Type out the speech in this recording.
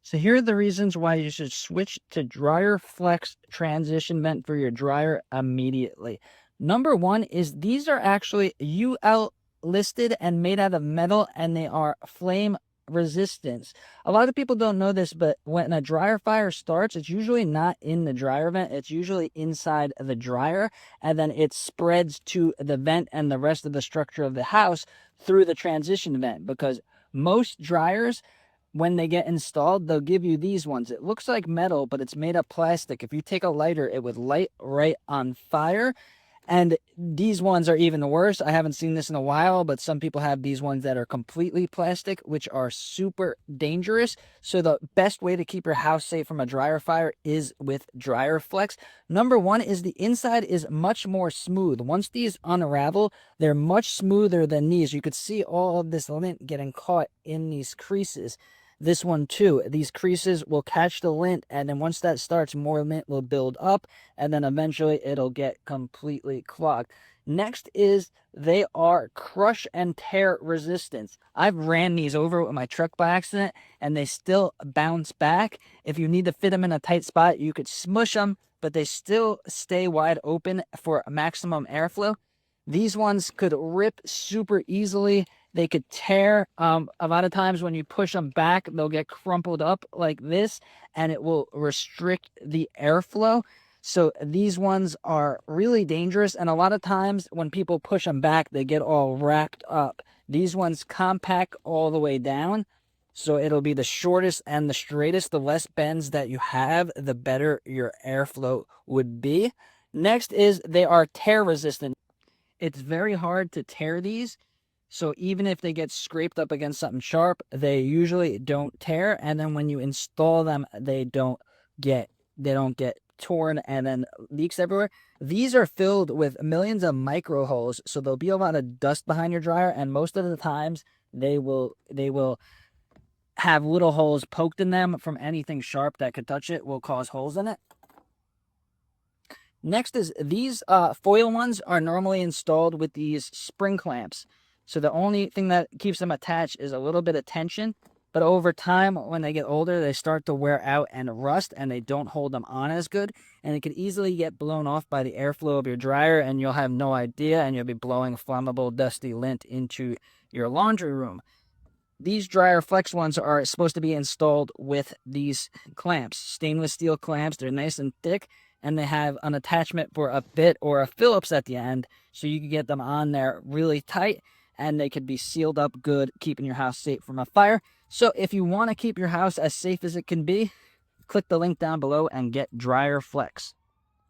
So here are the reasons why you should switch to DryerFlex transition vent for your dryer immediately. Number one is these are actually UL listed and made out of metal, and they are flame resistance. A lot of people don't know this, but when a dryer fire starts, it's usually not in the dryer vent. It's usually inside the dryer, and then it spreads to the vent and the rest of the structure of the house through the transition vent, because most dryers, when they get installed, they'll give you these ones. It looks like metal, but it's made of plastic. If you take a lighter, it would light right on fire. And these ones are even worse. I haven't seen this in a while, but some people have these ones that are completely plastic, which are super dangerous. So the best way to keep your house safe from a dryer fire is with DryerFlex. Number one is the inside is much more smooth. Once these unravel, they're much smoother than these. You could see all of this lint getting caught in these creases. This one too, these creases will catch the lint, and then once that starts, more lint will build up, and then eventually it'll get completely clogged. Next is they are crush and tear resistance. I've ran these over with my truck by accident, and they still bounce back. If you need to fit them in a tight spot, you could smush them, but they still stay wide open for maximum airflow. These ones could rip super easily. They could tear. A lot of times when you push them back, they'll get crumpled up like this, and it will restrict the airflow. So these ones are really dangerous, and a lot of times when people push them back, they get all racked up. These ones compact all the way down, so it'll be the shortest and the straightest. The less bends that you have, the better your airflow would be. Next is they are tear resistant. It's very hard to tear these. So even if they get scraped up against something sharp, they usually don't tear. And then when you install them, they don't get torn and then leaks everywhere. These are filled with millions of micro holes, so there'll be a lot of dust behind your dryer, and most of the times they will have little holes poked in them from anything sharp that could touch it will cause holes in it. Next is these foil ones are normally installed with these spring clamps. So the only thing that keeps them attached is a little bit of tension. But over time, when they get older, they start to wear out and rust, and they don't hold them on as good. And it could easily get blown off by the airflow of your dryer, and you'll have no idea, and you'll be blowing flammable, dusty lint into your laundry room. These DryerFlex ones are supposed to be installed with these clamps, stainless steel clamps. They're nice and thick, and they have an attachment for a bit or a Phillips at the end, so you can get them on there really tight, and they could be sealed up good, keeping your house safe from a fire. So if you want to keep your house as safe as it can be, click the link down below and get DryerFlex.